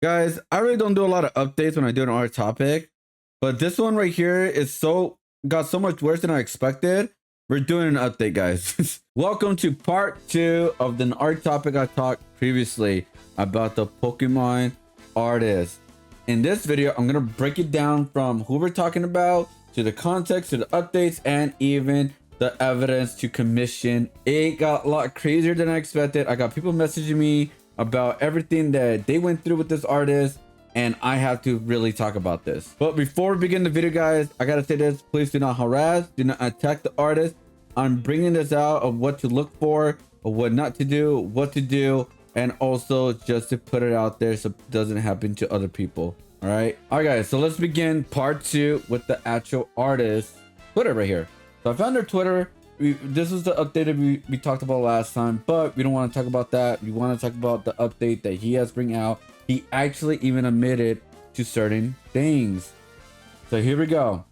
Guys, I really don't do a lot of updates when I do an art topic, but this one right here is got so much worse than I expected. We're doing an update, guys. Welcome to part 2 of the art topic I talked previously about the Pokemon artist. In this video, I'm gonna break it down from who we're talking about to the context, to the updates, and even the evidence to commission. It got a lot crazier than I expected. I got people messaging me about everything that they went through with this artist, and I have to really talk about this. But before we begin the video, guys, I gotta say this: please do not harass, do not attack the artist. I'm bringing this out of what to look for, of what not to do, what to do, and also just to put it out there so it doesn't happen to other people. All right, guys, so let's begin part 2 with the actual artist Twitter right here. So I found their Twitter. This is the update that we talked about last time, but we don't want to talk about that. We want to talk about the update that he has bring out. He actually even admitted to certain things. So here we go.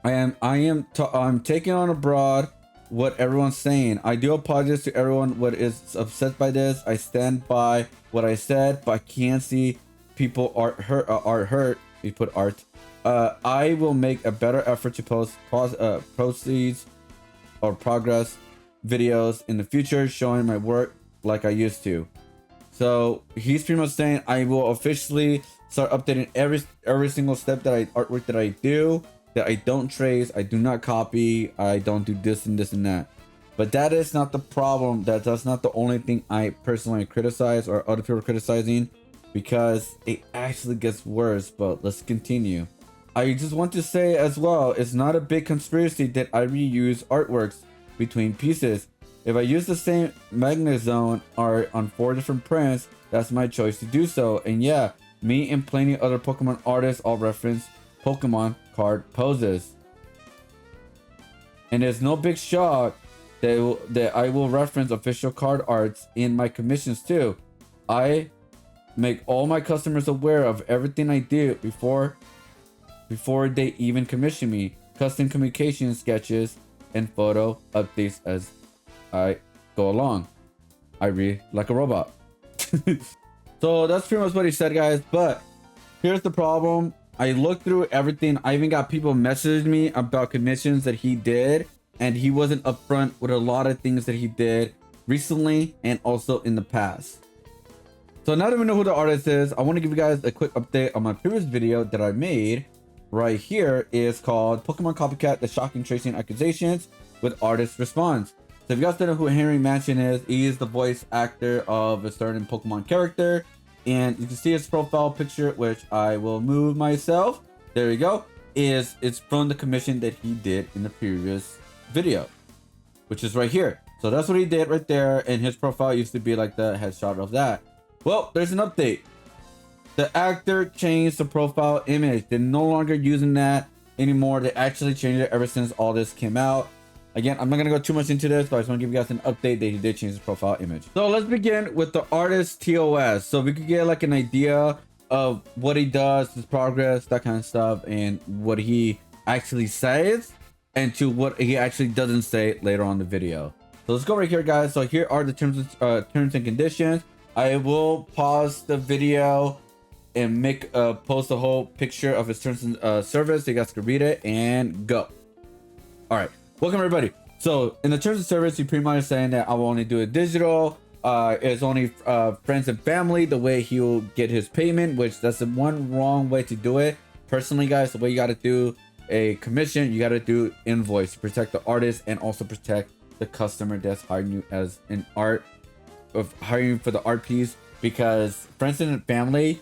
I'm taking on abroad what everyone's saying. I do apologize to everyone what is upset by this. I stand by what I said, but I can't see people are hurt. We put art. I will make a better effort to post proceeds or progress videos in the future showing my work like I used to. So he's pretty much saying I will officially start updating every single step that artwork that I do, that I don't trace, I do not copy, I don't do this and this and that. But that is not the problem. That's not the only thing I personally criticize or other people are criticizing, because it actually gets worse. But let's continue. I just want to say as well, it's not a big conspiracy that I reuse artworks between pieces. If I use the same Magnet Zone art on 4 different prints, that's my choice to do so. And yeah, me and plenty other Pokemon artists all reference Pokemon card poses. And there's no big shock that I will reference official card arts in my commissions too. I make all my customers aware of everything I do before they even commission me. Custom communication sketches and photo updates as I go along. I read like a robot. So that's pretty much what he said, guys. But here's the problem. I looked through everything. I even got people messaging me about commissions that he did, and he wasn't upfront with a lot of things that he did recently and also in the past. So now that we know who the artist is, I want to give you guys a quick update on my previous video that I made. Right here is called Pokemon Copycat: The Shocking Tracing Accusations with Artist Response. So if you guys don't know who Henry Mansion is, he is the voice actor of a certain Pokemon character, and you can see his profile picture, which I will move myself. There you go. It's from the commission that he did in the previous video, which is right here. So that's what he did right there, and his profile used to be like the headshot of that. Well, there's an update. The actor changed the profile image. They're no longer using that anymore. They actually changed it ever since all this came out. Again, I'm not going to go too much into this, but I just want to give you guys an update that he did change his profile image. So let's begin with the artist TOS. So we could get like an idea of what he does, his progress, that kind of stuff, and what he actually says, and to what he actually doesn't say later on in the video. So let's go right here, guys. So here are the terms and conditions. I will pause the video and post a whole picture of his terms and service so you guys can read it and go. All right, welcome everybody. So in the terms of service, he pretty much is saying that I will only do it digital. It's only friends and family the way he will get his payment, which that's the one wrong way to do it. Personally, guys, the way you got to do a commission, you got to do invoice to protect the artist and also protect the customer that's hiring you as an hiring for the art piece. Because friends and family,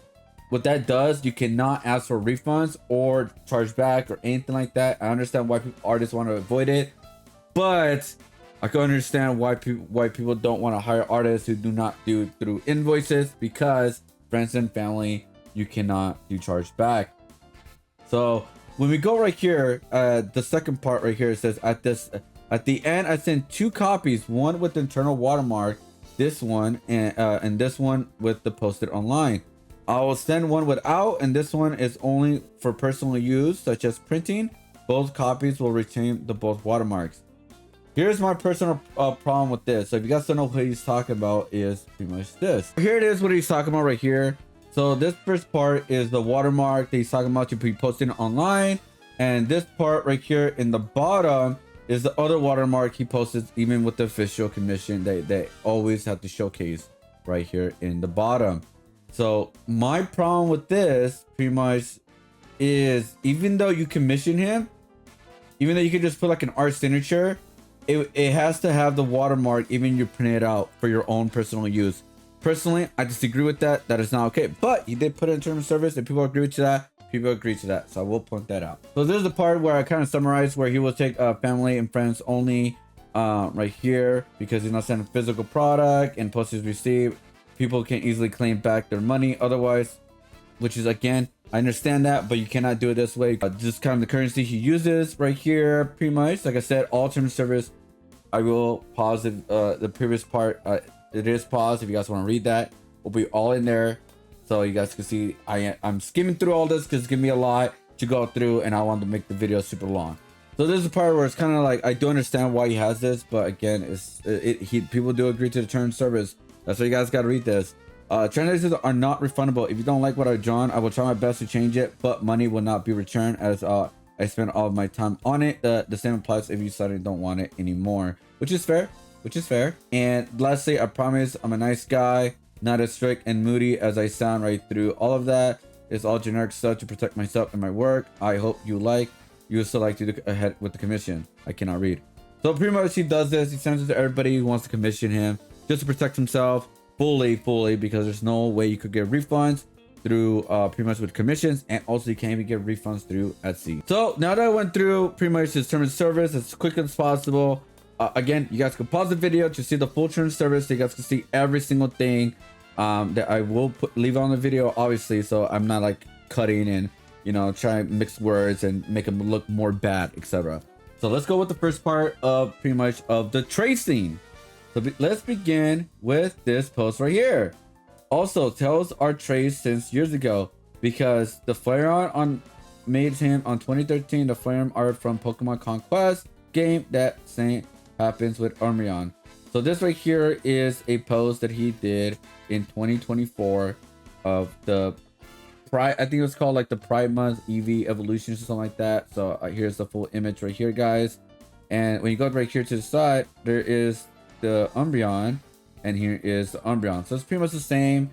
what that does, you cannot ask for refunds or charge back or anything like that. I understand why artists want to avoid it, but I can understand why people don't want to hire artists who do not do through invoices, because friends and family, you cannot do charge back. So when we go right here, the second part right here says at the end, I sent 2 copies, one with the internal watermark, this one, and this one with the posted online. I will send one without, and this one is only for personal use, such as printing. Both copies will retain the both watermarks. Here's my personal problem with this. So if you guys don't know what he's talking about, is pretty much this. Here it is, what he's talking about right here. So this first part is the watermark that he's talking about to be posting online. And this part right here in the bottom is the other watermark he posted even with the official commission. They always have to showcase right here in the bottom. So my problem with this pretty much is, even though you commission him, even though you could just put like an art signature, it has to have the watermark even you print it out for your own personal use. Personally, I disagree with that. That is not okay. But he did put it in terms of service, and people agree to that. People agree to that. So I will point that out. So this is the part where I kind of summarize where he will take family and friends only right here, because he's not sending physical product and postage received. People can easily claim back their money otherwise, which is, again, I understand that, but you cannot do it this way. Just kind of the currency he uses right here, pretty much. Like I said, all terms of service. I will pause the previous part. It is paused if you guys want to read that. Will be all in there, so you guys can see. I'm skimming through all this because it's giving me a lot to go through, and I want to make the video super long. So this is the part where it's kind of like, I do understand why he has this, but again, people do agree to the terms of service. That's why you guys got to read this. Transactions are not refundable. If you don't like what I've drawn, I will try my best to change it, but money will not be returned, as I spent all of my time on it. The same applies if you suddenly don't want it anymore, which is fair. And lastly, I promise I'm a nice guy, not as strict and moody as I sound right through all of that. It's all generic stuff to protect myself and my work. I hope you would still like to go ahead with the commission. I cannot read. So pretty much he does this. He sends it to everybody who wants to commission him just to protect himself fully, because there's no way you could get refunds through pretty much with commissions, and also you can't even get refunds through Etsy. So now that I went through pretty much his terms of service as quick as possible, again, you guys can pause the video to see the full terms of service, so you guys can see every single thing that I will leave on the video, obviously, so I'm not like cutting and, you know, trying to mix words and make them look more bad, etc. So let's go with the first part of pretty much of the tracing. So let's begin with this post right here. Also, tells our traced since years ago, because the Flareon made him on 2013. The Flareon art from Pokemon Conquest game, that same happens with Umbreon. So this right here is a post that he did in 2024 of the Pride. I think it was called like the Pride Month EV Evolutions or something like that. So here's the full image right here, guys. And when you go right here to the side, there is the Umbreon, and here is the Umbreon. So it's pretty much the same.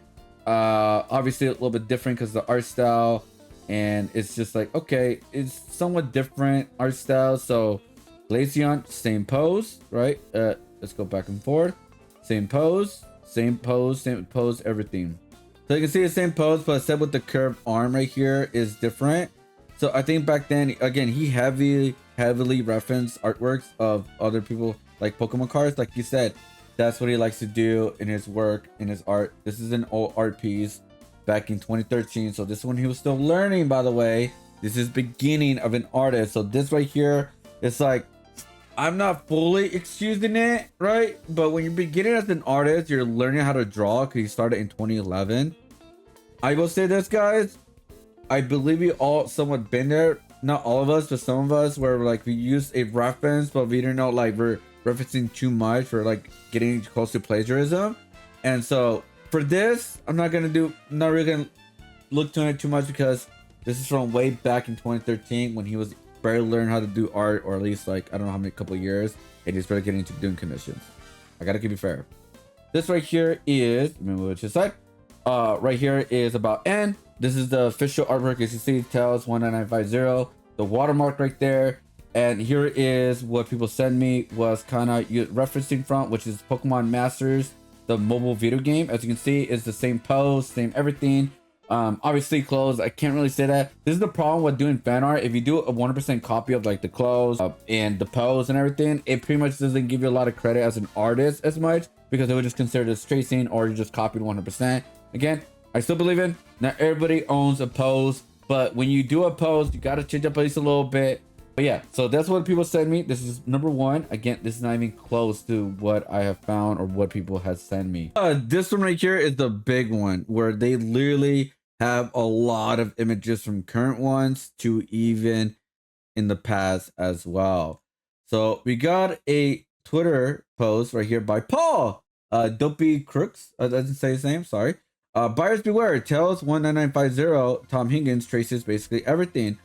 Obviously a little bit different because the art style, and it's just like, okay, it's somewhat different art style. So Glaceon, same pose, right? Let's go back and forth. Same pose, everything. So you can see the same pose, but instead with the curved arm right here is different. So I think back then, again, he heavily referenced artworks of other people, like Pokemon cards. Like you said, that's what he likes to do in his work, in his art. This is an old art piece back in 2013. So this one he was still learning, by the way. This is beginning of an artist. So this right here, it's like, I'm not fully excusing it, right? But when you're beginning as an artist, you're learning how to draw, because you started in 2011. I will say this, guys. I believe we all somewhat been there. Not all of us, but some of us, where like we used a reference, but we didn't know like we're referencing too much for like getting close to plagiarism. And so for this, I'm not really gonna look to it too much, because this is from way back in 2013 when he was barely learning how to do art, or at least like I don't know how many couple of years, and he's barely getting into doing commissions. I gotta keep it fair. This right here is, remember which side? Right here is about N. This is the official artwork, as you see, tells 19950. The watermark right there. And here is what people send me, was kind of referencing from, which is Pokemon Masters, the mobile video game. As you can see, it's the same pose, same everything. Obviously clothes, I can't really say that. This is the problem with doing fan art. If you do a 100% copy of like the clothes and the pose and everything, it pretty much doesn't give you a lot of credit as an artist as much, because they would just consider this tracing, or you just copied 100%. Again, I still believe in, not everybody owns a pose, but when you do a pose, you got to change up at least a little bit. But yeah, so that's what people send me. This is number one. Again, this is not even close to what I have found or what people have sent me. This one right here is the big one, where they literally have a lot of images from current ones to even in the past as well. So we got a Twitter post right here by Paul Dopey Crooks. Doesn't say his name, sorry. Buyers beware. Tails 19950. Tom Higgins traces basically everything.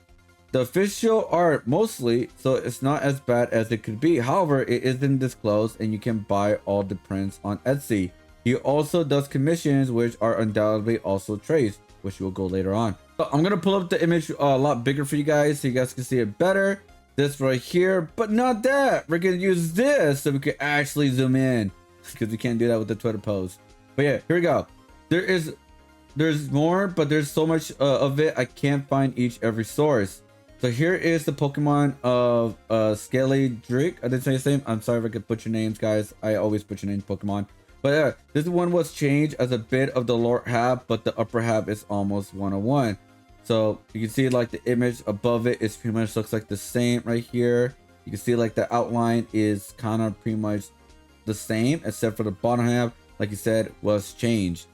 The official art mostly, so it's not as bad as it could be. However, it isn't disclosed and you can buy all the prints on Etsy. He also does commissions, which are undoubtedly also traced, which will go later on. So I'm gonna pull up the image a lot bigger for you guys so you guys can see it better. This right here, but not that. We're gonna use this so we can actually zoom in because we can't do that with the Twitter post. But yeah, here we go. There's more, but there's so much of it I can't find every source. So here is the Pokemon of Scaly Drake. I didn't say his name. I'm sorry if I could butcher names, guys. I always butcher names Pokemon. But yeah, this one was changed as a bit of the lower half, but the upper half is almost 101. So you can see like the image above it is pretty much looks like the same right here. You can see like the outline is kind of pretty much the same, except for the bottom half, like you said, was changed.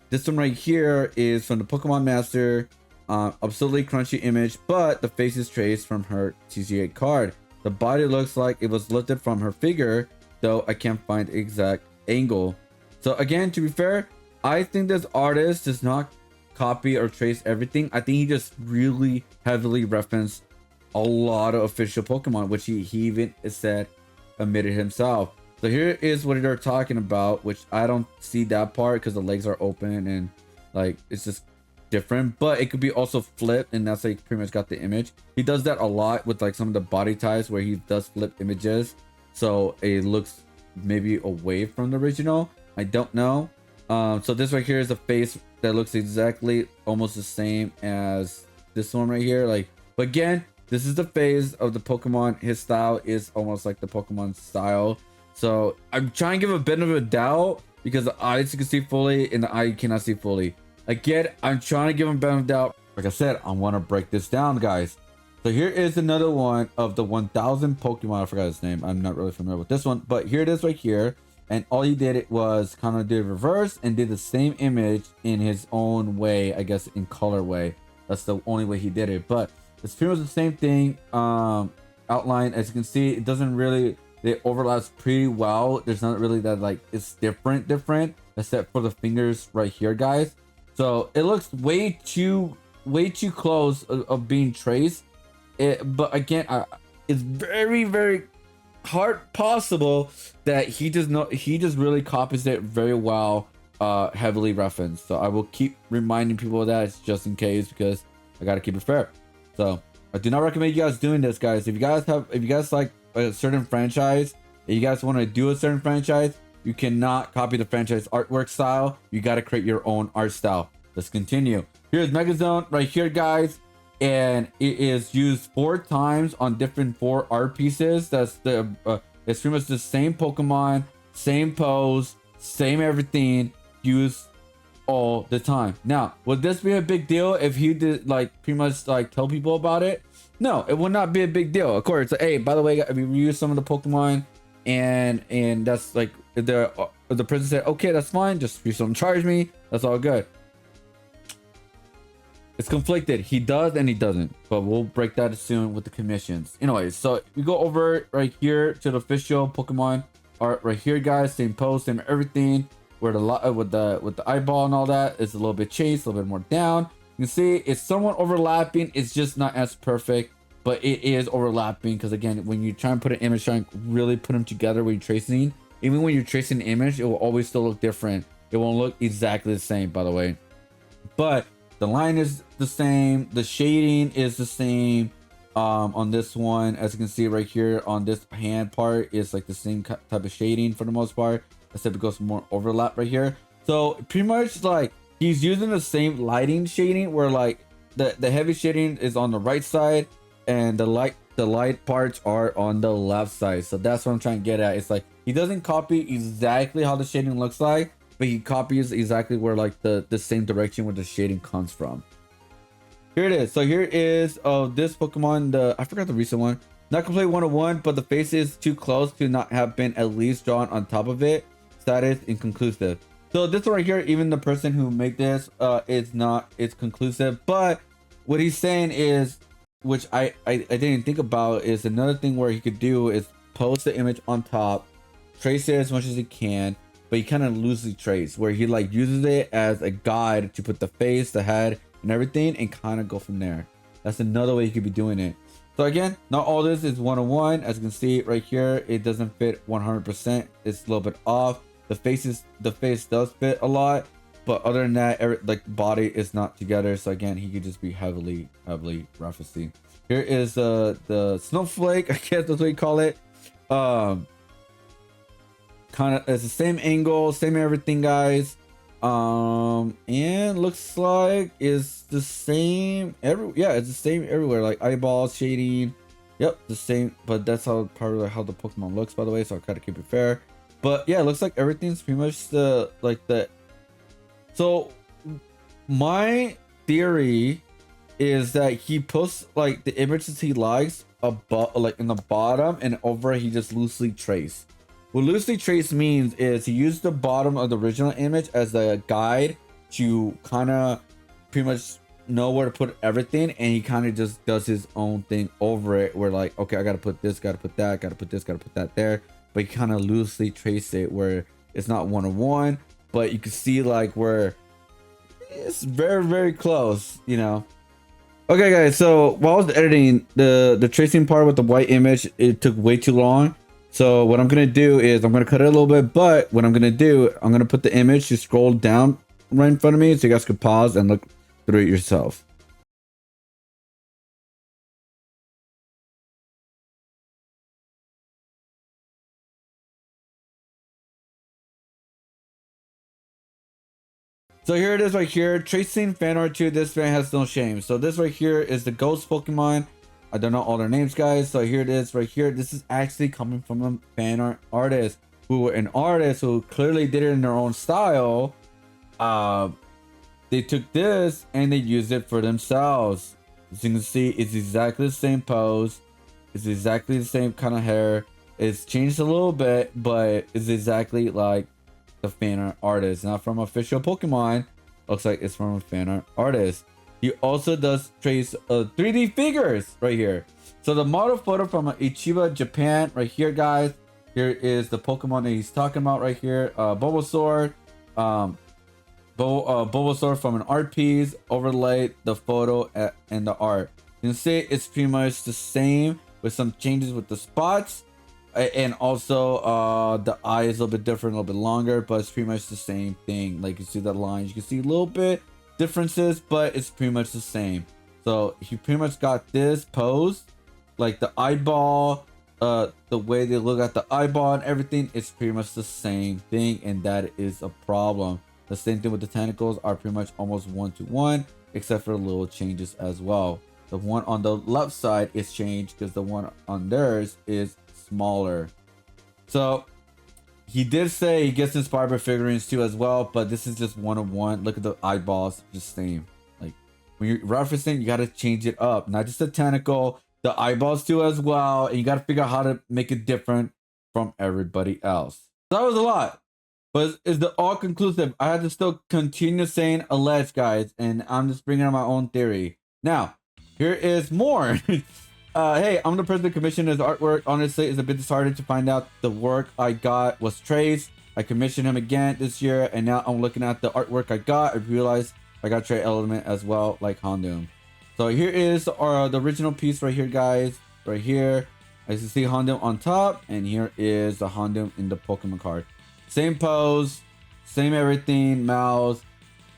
This one right here is from the Pokemon Master. Absolutely crunchy image, but the face is traced from her TCA card. The body looks like it was lifted from her figure, though I can't find the exact angle. So again, to be fair, I think this artist does not copy or trace everything. I think he just really heavily referenced a lot of official Pokemon, which he even said admitted himself. So here is what they're talking about, which I don't see that part because the legs are open and like it's just different, but it could be also flipped, and that's like pretty much got the image. He does that a lot with like some of the body types where he does flip images, so it looks maybe away from the original. I don't know. So this right here is a face that looks exactly almost the same as this one right here. Like, but again, this is the face of the Pokemon. His style is almost like the Pokemon style. So I'm trying to give a bit of a doubt because the eyes you can see fully and the eye you cannot see fully. Again, I'm trying to give him a benefit of doubt. Like I said, I want to break this down, guys. So here is another one of the 1000 Pokemon. I forgot his name. I'm not really familiar with this one, but here it is right here. And all he did it was kind of did reverse and did the same image in his own way, I guess in color way. That's the only way he did it. But it's pretty much the same thing. Outline, as you can see, it doesn't really, it overlaps pretty well. There's not really that like it's different, except for the fingers right here, guys. So it looks way too close of being traced. But again, it's very hard possible that he just really copies it very well, heavily referenced. So I will keep reminding people of that just in case, because I gotta keep it fair. So I do not recommend you guys doing this, guys. If you guys like a certain franchise, if you guys want to do a certain franchise, you cannot copy the franchise artwork style. You got to create your own art style. Let's continue. Here's Megazone right here, guys. And it is used 4 times on different 4 art pieces. That's the it's pretty much the same Pokemon, same pose, same everything, used all the time. Now, would this be a big deal if he did like pretty much like tell people about it? No, it would not be a big deal. Of course, hey, by the way, we reused some of the Pokemon, and that's like the person said, okay, that's fine. Just please don't charge me. That's all good. It's conflicted. He does and he doesn't, but we'll break that soon with the commissions. Anyways, so we go over right here to the official Pokemon art right here, guys. Same pose, same everything. Where the with the eyeball and all that is a little bit chased, a little bit more down. You can see it's somewhat overlapping. It's just not as perfect, but it is overlapping because again, when you try and put an image, try and really put them together when you're tracing, even when you're tracing an image, it will always still look different. It won't look exactly the same, by the way. But the line is the same. The shading is the same on this one. As you can see right here on this hand part, is like the same type of shading for the most part, except it goes more overlap right here. So pretty much like he's using the same lighting shading where like the heavy shading is on the right side and the light parts are on the left side. So that's what I'm trying to get at. It's like he doesn't copy exactly how the shading looks like, but he copies exactly where like the same direction where the shading comes from. Here it is. So here is this Pokemon, I forgot the recent one. Not complete 101, but the face is too close to not have been at least drawn on top of it. Status inconclusive. So this one right here, even the person who made this, it's conclusive. But what he's saying is, which I didn't think about, is another thing where he could do is post the image on top, trace it as much as he can, but he kind of loosely traced, where he like uses it as a guide to put the face, the head, and everything, and kind of go from there. That's another way you could be doing it. So again, not all this is 101. As you can see right here, it doesn't fit 100%. It's a little bit off. The face does fit a lot, but other than that, like the body is not together. So again, he could just be heavily referencing. Here is the snowflake, I guess that's what you call it. Kind of it's the same angle, same everything, guys. And looks like it's the same it's the same everywhere, like eyeballs, shading. Yep, the same, but that's how probably how the Pokemon looks, by the way, so I'll try to keep it fair. But yeah, it looks like everything's pretty much the so my theory is that he puts like the images he likes above, like in the bottom, and over he just loosely trace. What loosely trace means is he used the bottom of the original image as a guide to kind of pretty much know where to put everything, and he kind of just does his own thing over it, where like, okay, I gotta put this, gotta put that, gotta put this, gotta put that there, but he kind of loosely trace it where it's not one-on-one, but you can see like where it's very close, you know. Okay guys, so while I was editing the tracing part with the white image, it took way too long. So what I'm gonna do is I'm gonna cut it a little bit, but what I'm gonna do, I'm gonna put the image to scroll down right in front of me so you guys can pause and look through it yourself. So here it is right here, tracing fan art to this fan has no shame. So this right here is the ghost Pokemon. I don't know all their names, guys. So here it is right here. This is actually coming from a fan art artist who clearly did it in their own style. They took this and they used it for themselves. As you can see, it's exactly the same pose. It's exactly the same kind of hair. It's changed a little bit, but it's exactly like the fan art artist, not from official Pokemon. Looks like it's from a fan art artist. He also does trace 3D figures right here. So the model photo from Ichiba, Japan, right here, guys. Here is the Pokemon that he's talking about right here. Bulbasaur. Bulbasaur from an art piece. Overlaid the photo and the art. You can see it's pretty much the same with some changes with the spots. And also the eye is a little bit different, a little bit longer, but it's pretty much the same thing. Like you see the lines, you can see a little bit differences, but it's pretty much the same. So he pretty much got this pose, like the eyeball, the way they look at the eyeball and everything, it's pretty much the same thing, and that is a problem. The same thing with the tentacles are pretty much almost one-to-one, except for little changes as well. The one on the left side is changed because the one on theirs is smaller. So he did say he gets inspired by figurines too as well, but this is just one-on-one. Look at the eyeballs, just same. Like when you're referencing, you got to change it up, not just the tentacle, the eyeballs too as well, and you got to figure out how to make it different from everybody else. So that was a lot, but is the all conclusive? I had to still continue saying alleged, guys, and I'm just bringing out my own theory. Now here is more. Hey, I'm the person that commissioned his artwork. Honestly, it's a bit disheartening to find out the work I got was traced. I commissioned him again this year, and now I'm looking at the artwork I got. I realized I got trade element as well, like Houndoom. So here is the original piece right here, guys. Right here, as you see Houndoom on top, and here is the Houndoom in the Pokemon card. Same pose, same everything, mouth,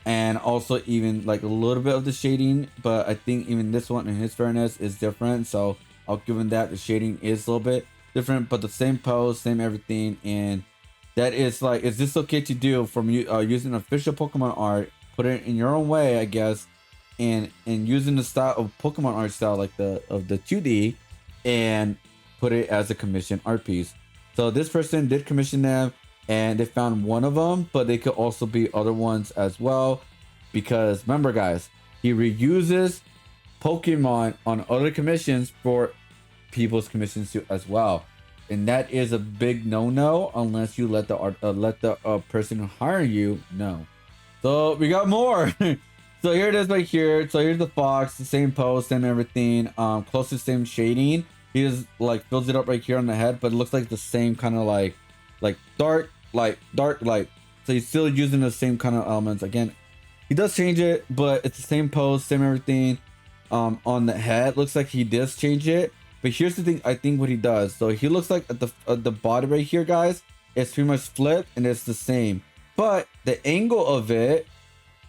and also even like a little bit of the shading, but I think even this one in his fairness is different, so I'll give him that. The shading is a little bit different, but the same pose, same everything, and that is like, is this okay to do from you using official Pokemon art, put it in your own way, I guess, and using the style of Pokemon art style, like the 2D, and put it as a commission art piece. So this person did commission them, and they found one of them, but they could also be other ones as well, because remember, guys, he reuses Pokemon on other commissions for people's commissions too as well, and that is a big no-no unless you let the person hiring you know. So we got more. So here it is right here. So here's the fox, the same pose, same everything, close to same shading. He just like fills it up right here on the head, but it looks like the same kind of like dark light, dark light. So he's still using the same kind of elements. Again, he does change it, but it's the same pose, same everything. On the head, looks like he does change it. But here's the thing, I think what he does. So he looks like at the body right here, guys, it's pretty much flipped and it's the same. But the angle of it,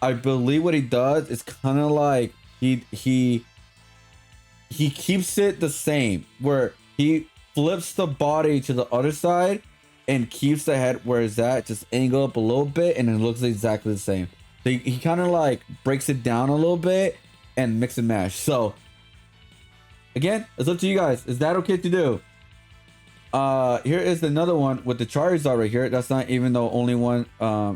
I believe what he does is kind of like he keeps it the same, where he flips the body to the other side and keeps the head where it's at, just angle up a little bit, and it looks exactly the same. So he kind of like breaks it down a little bit and mix and match. So again, it's up to you guys. Is that okay to do? Here is another one with the Charizard right here. That's not even the only one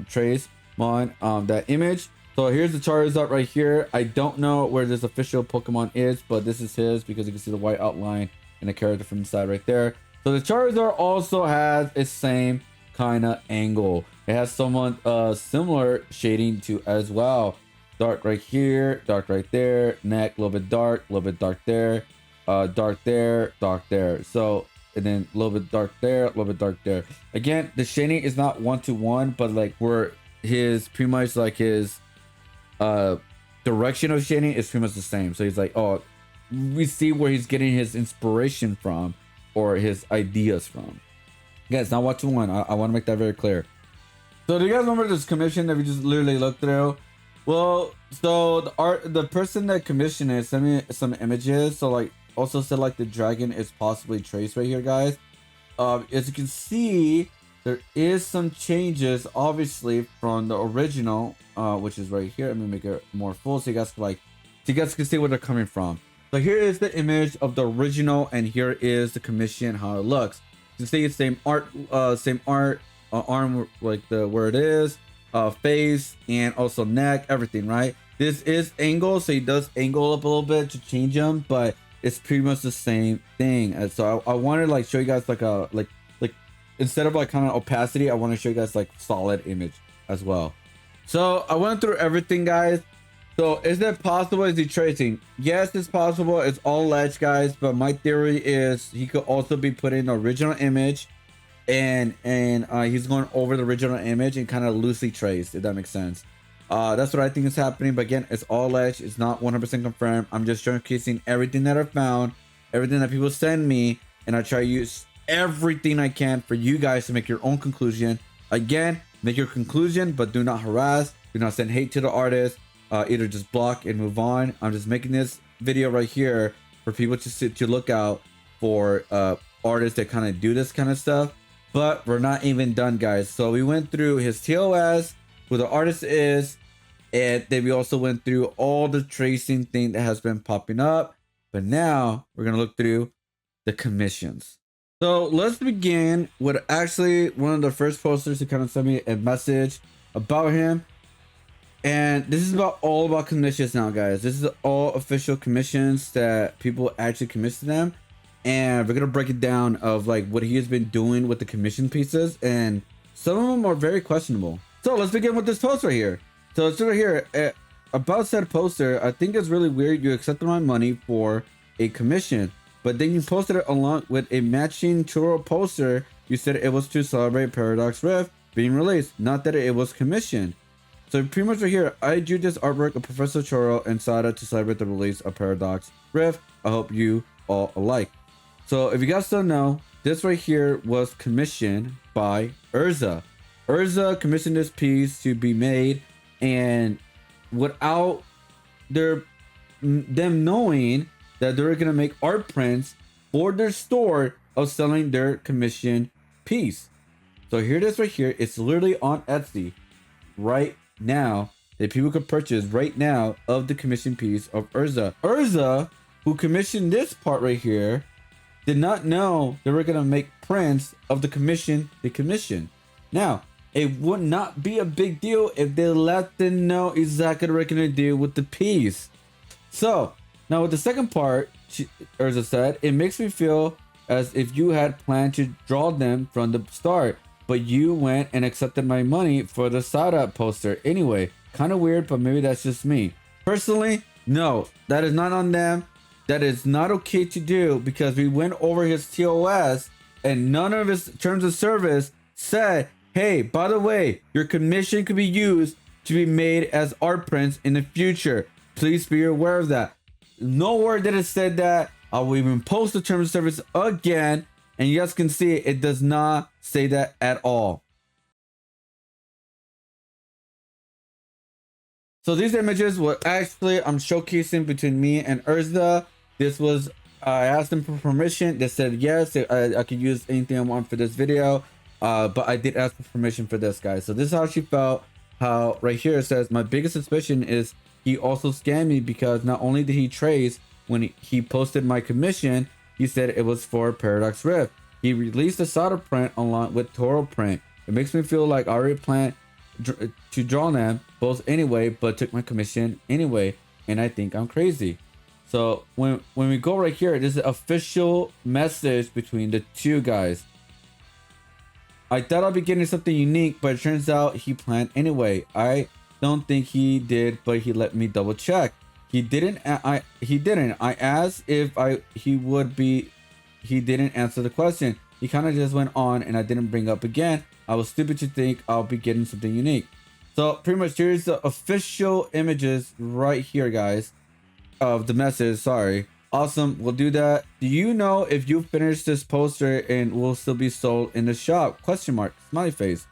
trace on that image. So here's the Charizard right here. I don't know where this official Pokemon is, but this is his because you can see the white outline and the character from the side right there. So the Charizard also has its same kind of angle. It has somewhat similar shading to as well. Dark right here, dark right there, neck a little bit dark there, dark there, dark there. So, and then a little bit dark there, a little bit dark there. Again, the shading is not 1-to-1, but like where his pretty much like his direction of shading is pretty much the same. So he's like, oh, we see where he's getting his inspiration from or his ideas from. Guys, not 1-to-1. I want to make that very clear. So do you guys remember this commission that we just literally looked through? Well, so the person that commissioned it sent me some images. So like also said like the dragon is possibly traced right here, guys. As you can see, there is some changes obviously from the original, which is right here. I'm gonna make it more full so you guys can see where they're coming from. So here is the image of the original, and here is the commission, how it looks. You can see it's same art, arm like where it is. Face and also neck, everything, right? This is angle, so he does angle up a little bit to change him, but it's pretty much the same thing. And so I wanted to like show you guys like a like instead of like kind of opacity, I want to show you guys like solid image as well. So I went through everything, guys. So is it possible? Is he tracing? Yes, it's possible. It's all alleged, guys, but my theory is he could also be putting the original image and he's going over the original image and kind of loosely traced, if that makes sense. That's what I think is happening, but again, it's all alleged. It's not 100% confirmed. I'm just showcasing everything that I found, everything that people send me, and I try to use everything I can for you guys to make your own conclusion. Again, make your conclusion, but do not harass, do not send hate to the artist. Either just block and move on. I'm just making this video right here for people to look out for artists that kind of do this kind of stuff. But we're not even done, guys. So we went through his TOS, who the artist is, and then we also went through all the tracing thing that has been popping up. But now we're gonna look through the commissions. So let's begin with actually one of the first posters to kind of send me a message about him. And this is all about commissions now, guys. This is all official commissions that people actually commission them. And we're gonna break it down of like what he has been doing with the commission pieces, and some of them are very questionable. So let's begin with this post right here. So it's right here about said poster. I think it's really weird you accepted my money for a commission, but then you posted it along with a matching churro poster. You said it was to celebrate Paradox Rift being released, not that it was commissioned. So pretty much right here, I drew this artwork of Professor Churro and Sada to celebrate the release of Paradox Rift. I hope you all alike. So if you guys don't know, this right here was commissioned by Urza. Urza commissioned this piece to be made, and without them knowing that they're gonna make art prints for their store of selling their commission piece. So here it is right here. It's literally on Etsy right now that people could purchase right now of the commission piece of Urza. Urza, who commissioned this part right here, did not know they were gonna make prints of the commission they commissioned. Now, it would not be a big deal if they let them know exactly what they're gonna do with the piece. So, now with the second part, Urza said, it makes me feel as if you had planned to draw them from the start, but you went and accepted my money for the Sada poster anyway. Kind of weird, but maybe that's just me. Personally, no, that is not on them. That is not okay to do, because we went over his TOS and none of his terms of service said hey, by the way, your commission could be used to be made as art prints in the future. Please be aware of that. Nowhere did it said that. I will even post the terms of service again, and you guys can see it does not say that at all. So these images were actually I'm showcasing between me and Urza. This was I asked them for permission. They said yes, I could use anything I want for this video. But I did ask for permission for this, guys. So this is how she felt. How right here it says my biggest suspicion is he also scammed me because not only did he trace when he posted my commission, he said it was for Paradox Rift. He released a solder print along with Toro print. It makes me feel like I already planned to draw them both anyway, but took my commission anyway, and I think I'm crazy. So when we go right here, this is an official message between the two guys. I thought I'd be getting something unique, but it turns out he planned anyway. I don't think he did, but he let me double check. He didn't. He didn't. I asked if he would be. He didn't answer the question. He kind of just went on, and I didn't bring up again. I was stupid to think I'll be getting something unique. So pretty much here's the official images right here, guys, of the message. Sorry. Awesome. We'll do that. Do you know if you finish this poster and will still be sold in the shop? Question mark. Smiley face.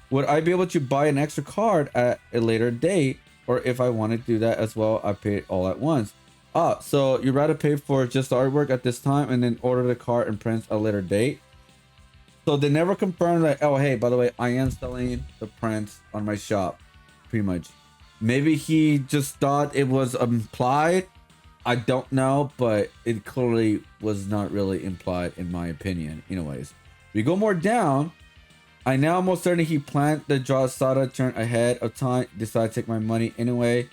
Would I be able to buy an extra card at a later date? Or if I want to do that as well, I pay it all at once. So you'd rather pay for just the artwork at this time and then order the card and print a later date? So they never confirmed that, oh, hey, by the way, I am selling the prints on my shop. Pretty much. Maybe he just thought it was implied. I don't know, but it clearly was not really implied in my opinion. Anyways, we go more down. I now almost certain he planned the draw Sada turn ahead of time. Decided to take my money anyway.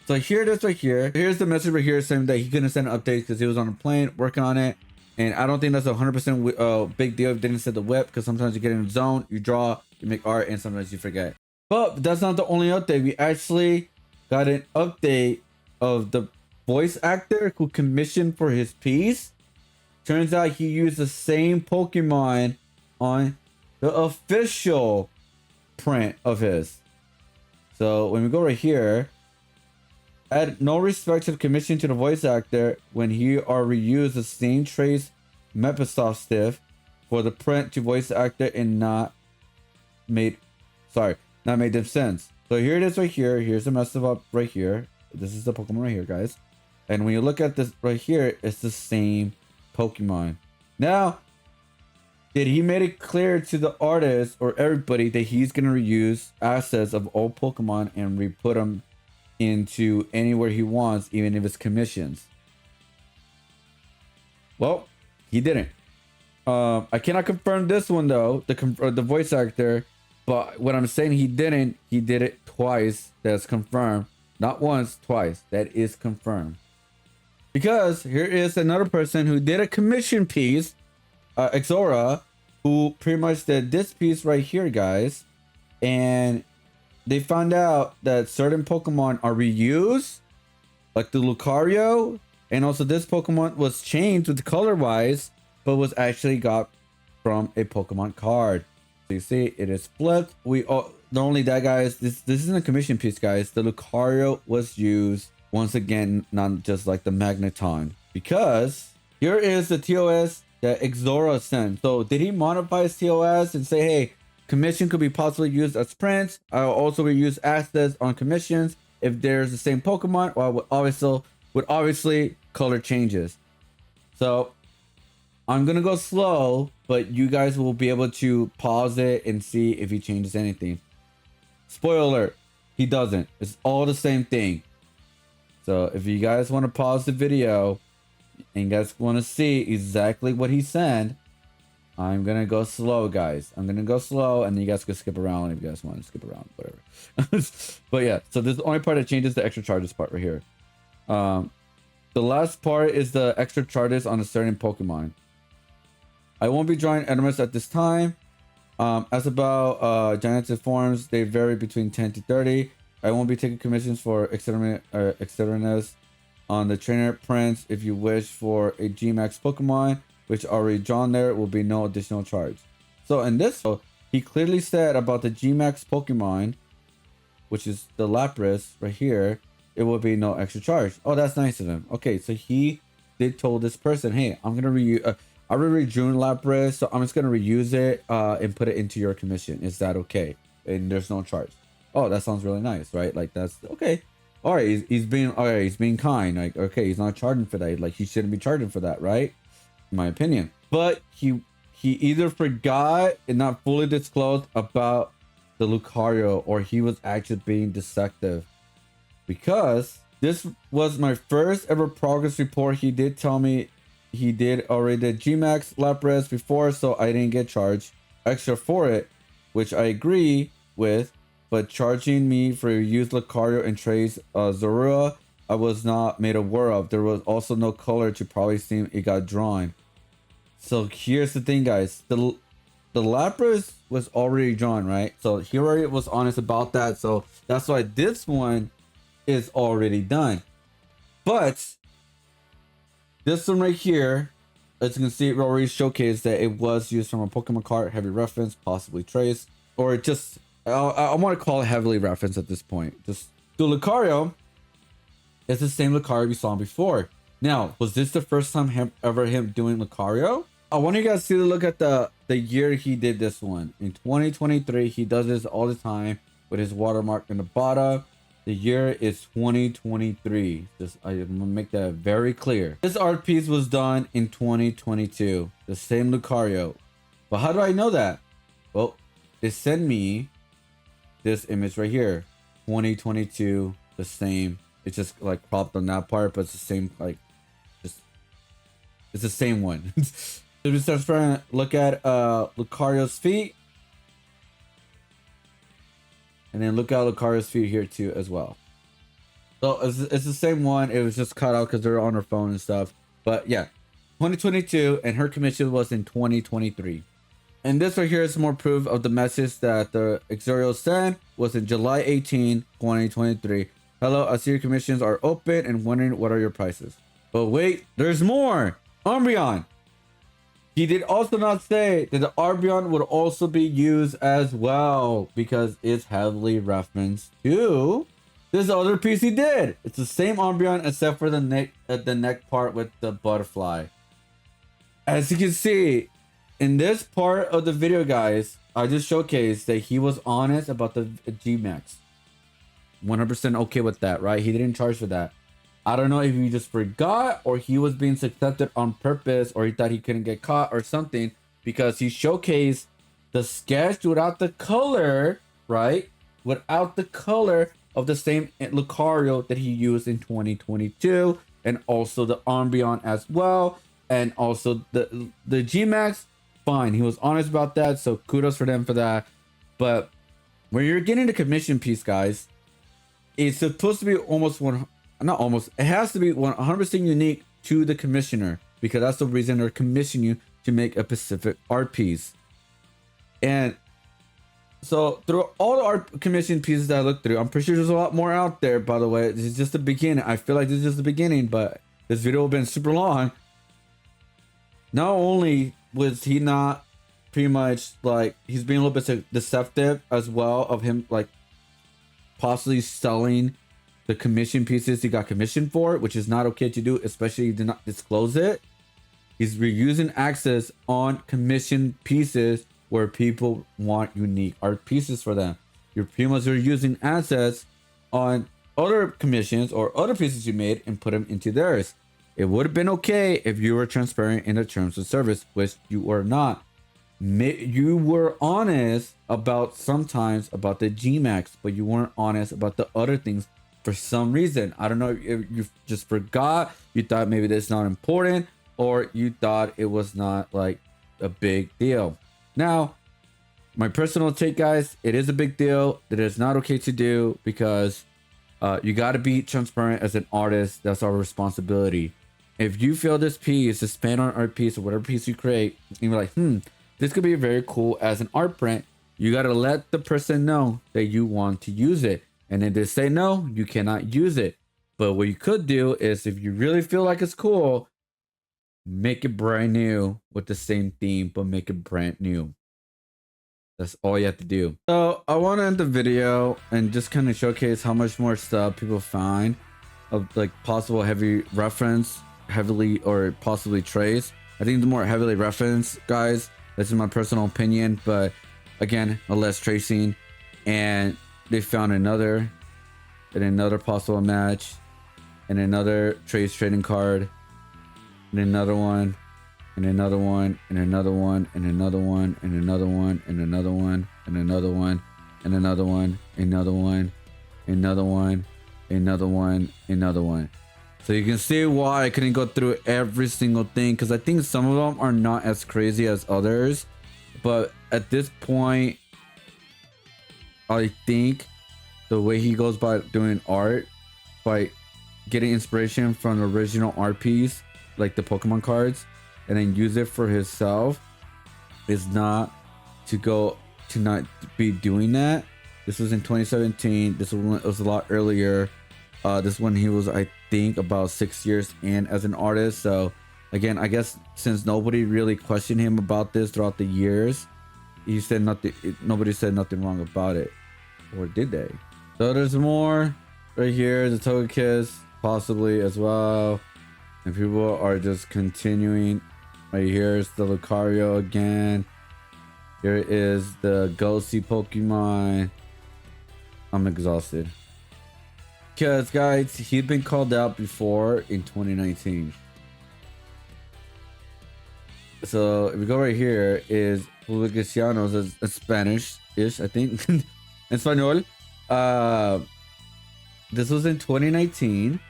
So here it is right here. Here's the message right here saying that he couldn't send an update because he was on a plane working on it. And I don't think that's 100% big deal if they didn't set the whip, because sometimes you get in a zone, you draw, you make art, and sometimes you forget. But that's not the only update. We actually got an update of the voice actor who commissioned for his piece. Turns out he used the same Pokemon on the official print of his. So when we go right here, add no respect to the commission to the voice actor when he or reuse the same trace Microsoft stiff for the print to voice actor and not made them sense. So here it is right here. Here's the mess up right here. This is the Pokemon right here, guys. And when you look at this right here, it's the same Pokemon. Now, did he make it clear to the artist or everybody that he's gonna reuse assets of old Pokemon and re-put them into anywhere he wants, even if it's commissions? Well, he didn't. I cannot confirm this one though, the voice actor, but what I'm saying he didn't. He did it twice. That's confirmed. Not once, twice. That is confirmed. Because here is another person who did a commission piece, Exora, who pretty much did this piece right here, guys, and they found out that certain Pokemon are reused, like the Lucario, and also this Pokemon was changed with color wise, but was actually got from a Pokemon card. So you see, it is flipped. Not only that, guys, this isn't a commission piece, guys. The Lucario was used once again, not just like the Magneton, because here is the TOS that Exora sent. So did he modify his TOS and say, hey, commission could be possibly used as prints? I'll also reuse assets on commissions if there's the same Pokemon, or would obviously color changes. So I'm gonna go slow, but you guys will be able to pause it and see if he changes anything. Spoiler alert, he doesn't. It's all the same thing. So if you guys want to pause the video and you guys want to see exactly what he sent, I'm gonna go slow, guys. I'm gonna go slow, and you guys can skip around if you guys want to skip around, whatever. But yeah, so this is the only part that changes, the extra charges part right here. The last part is the extra charges on a certain Pokemon. I won't be drawing Edemus at this time. As about Gigantic forms, they vary between 10 to 30. I won't be taking commissions for externess on the trainer prints. If you wish for a Gmax Pokemon, which already drawn there, will be no additional charge. So in this, he clearly said about the Gmax Pokemon, which is the Lapras right here, it would be no extra charge. Oh, that's nice of him. Okay, so he did told this person, hey, I'm gonna reuse. I already drew Lapras, so I'm just gonna reuse it and put it into your commission. Is that okay? And there's no charge. Oh, that sounds really nice, right? Like that's okay. All right, he's being all right. He's being kind. Like okay, he's not charging for that. Like he shouldn't be charging for that, right? In my opinion. But he either forgot and not fully disclosed about the Lucario, or he was actually being deceptive, because this was my first ever progress report. He did tell me he did already did Gmax Lapras before, so I didn't get charged extra for it, which I agree with. But charging me for used Lucario and Trey's Zorua, I was not made aware of. There was also no color to probably see it got drawn. So here's the thing, guys. The Lapras was already drawn, right? So he already was honest about that. So that's why this one is already done. But this one right here, as you can see, it already showcased that it was used from a Pokemon card, heavy reference, possibly trace, or just I want to call it heavily reference at this point. Just the Lucario is the same Lucario we saw before. Now, was this the first time him doing Lucario? I want you guys to look at the year he did this one. In 2023, he does this all the time with his watermark in the bottom. The year is 2023. Just I'm gonna make that very clear. This art piece was done in 2022. The same Lucario. But how do I know that? Well, they sent me this image right here. 2022, the same. It's just like cropped on that part, but it's the same, like, just, it's the same one. So we start trying to look at Lucario's feet. And then look at Lucario's feet here too as well. So it's the same one. It was just cut out because they're on her phone and stuff. But yeah, 2022, and her commission was in 2023. And this right here is more proof of the message that the Exorio sent was in July 18, 2023. Hello, I see your commissions are open and wondering what are your prices. But wait, there's more. Umbreon. He did also not say that the Umbreon would also be used as well, because it's heavily referenced to this other piece he did. It's the same Umbreon except for the neck part with the butterfly. As you can see, in this part of the video, guys, I just showcased that he was honest about the Gmax. 100% okay with that, right? He didn't charge for that. I don't know if he just forgot, or he was being accepted on purpose, or he thought he couldn't get caught or something, because he showcased the sketch without the color, right? Without the color of the same Lucario that he used in 2022, and also the Umbreon as well, and also the Gmax. Fine, he was honest about that, so kudos for them for that. But when you're getting the commission piece, guys, it's supposed to be it has to be 100% unique to the commissioner, because that's the reason they're commissioning you to make a specific art piece. And so through all the art commission pieces that I looked through, I'm pretty sure there's a lot more out there, by the way. This is just the beginning. I feel like this is just the beginning, but this video has been super long. Not only was he not pretty much like, he's being a little bit deceptive as well, of him like possibly selling the commission pieces he got commissioned for, which is not okay to do, especially if he did not disclose it. He's reusing access on commission pieces where people want unique art pieces for them. You're pretty much using assets on other commissions or other pieces you made and put them into theirs. It would have been okay if you were transparent in the terms of service, which you were not. You were honest about sometimes about the Gmax, but you weren't honest about the other things for some reason. I don't know if you just forgot, you thought maybe that's not important, or you thought it was not like a big deal. Now, my personal take, guys, it is a big deal. That is not okay to do, because you got to be transparent as an artist. That's our responsibility. If you feel this piece is spent on art piece or whatever piece you create, and you're like, this could be very cool as an art print, you got to let the person know that you want to use it. And if they say no, you cannot use it. But what you could do is, if you really feel like it's cool, make it brand new with the same theme, but make it brand new. That's all you have to do. So I want to end the video and just kind of showcase how much more stuff people find of like possible heavy reference, heavily or possibly trace. I think the more heavily reference, guys, this is my personal opinion, but again, a less tracing. And they found another possible match, and another trace trading card, and another one, and another one, and another one, and another one, and another one, and another one, and another one, and another one, another one, another one, another one, another one. So you can see why I couldn't go through every single thing, because I think some of them are not as crazy as others. But at this point, I think the way he goes by doing art, by getting inspiration from the original art piece, like the Pokemon cards, and then use it for himself, is not be doing that. This was in 2017. This one was a lot earlier. This one he was, I think, about 6 years in as an artist. So again, I guess since nobody really questioned him about this throughout the years, he said nothing. Nobody said nothing wrong about it, or did they? So there's more right here. The Togekiss possibly as well, and people are just continuing. Right here is the Lucario again. Here is the Ghosty Pokemon. I'm exhausted. Because, guys, he'd been called out before in 2019. So, if we go right here, is Publicaciones, a Spanish-ish, I think. Espanol. This was in 2019,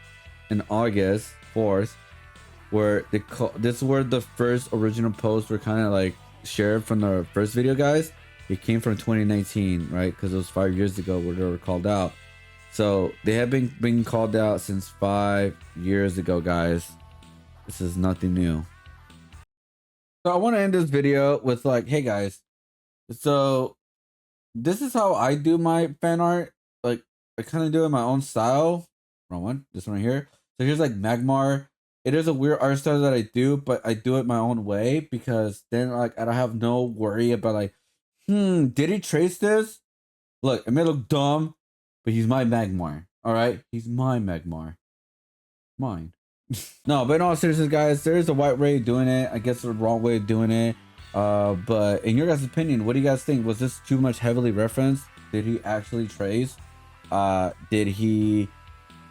in August 4th, where this were the first original posts were kind of like shared from the first video, guys. It came from 2019, right? Because it was 5 years ago where they were called out. So they have been being called out since 5 years ago, guys. This is nothing new. So I want to end this video with like, hey guys, so this is how I do my fan art. Like, I kind of do it in my own style. Wrong one. This one right here. So here's like Magmar. It is a weird art style that I do, but I do it my own way, because then like I don't have no worry about like, did he trace this? Look, it may look dumb, but he's my Magmar. All right, he's my Magmar. Mine. No, but in all seriousness, guys, there is a right way of doing it. I guess the wrong way of doing it. But in your guys' opinion, what do you guys think? Was this too much heavily referenced? Did he actually trace? Did he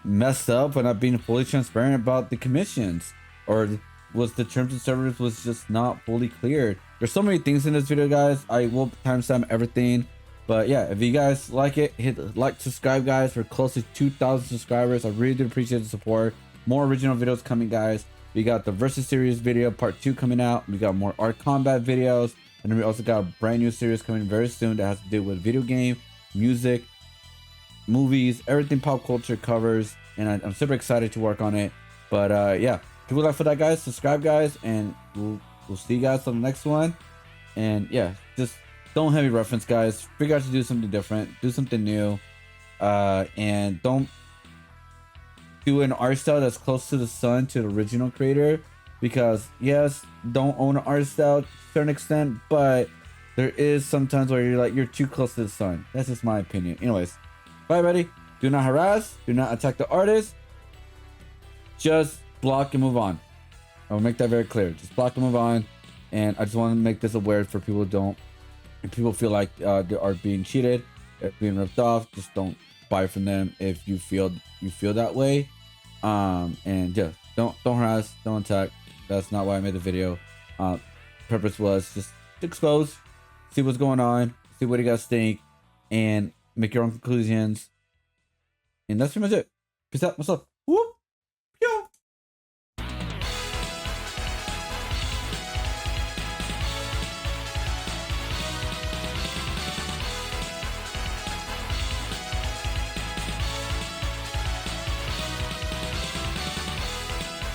mess up by not being fully transparent about the commissions, or was the terms and service was just not fully cleared? There's so many things in this video, guys. I will timestamp everything, but yeah, if you guys like it, hit like, subscribe, guys. We're close to 2,000 subscribers. I really do appreciate the support. More original videos coming, guys. We got the versus series video part 2 coming out. We got more art combat videos, and then we also got a brand new series coming very soon that has to do with video game, music, movies, everything pop culture covers, and I'm super excited to work on it. But yeah, keep a look for that, guys. Subscribe, guys, and we'll see you guys on the next one. And yeah, just don't heavy reference, guys. Figure out to do something different, do something new, and don't do an art style that's close to the sun, to the original creator, because yes, don't own an art style to a certain extent, but there is sometimes where you're too close to the sun. That's just my opinion. Anyways, bye, buddy. Do not harass, do not attack the artist, just block and move on. I will make that very clear. Just block and move on. And I just want to make this aware for people who if people feel like they are being cheated, being ripped off, just don't buy from them if you feel that way. And yeah, don't harass, don't attack. That's not why I made the video. Purpose was just to expose, see what's going on, see what you guys think, and make your own conclusions. And that's pretty much it. Peace out. What's up?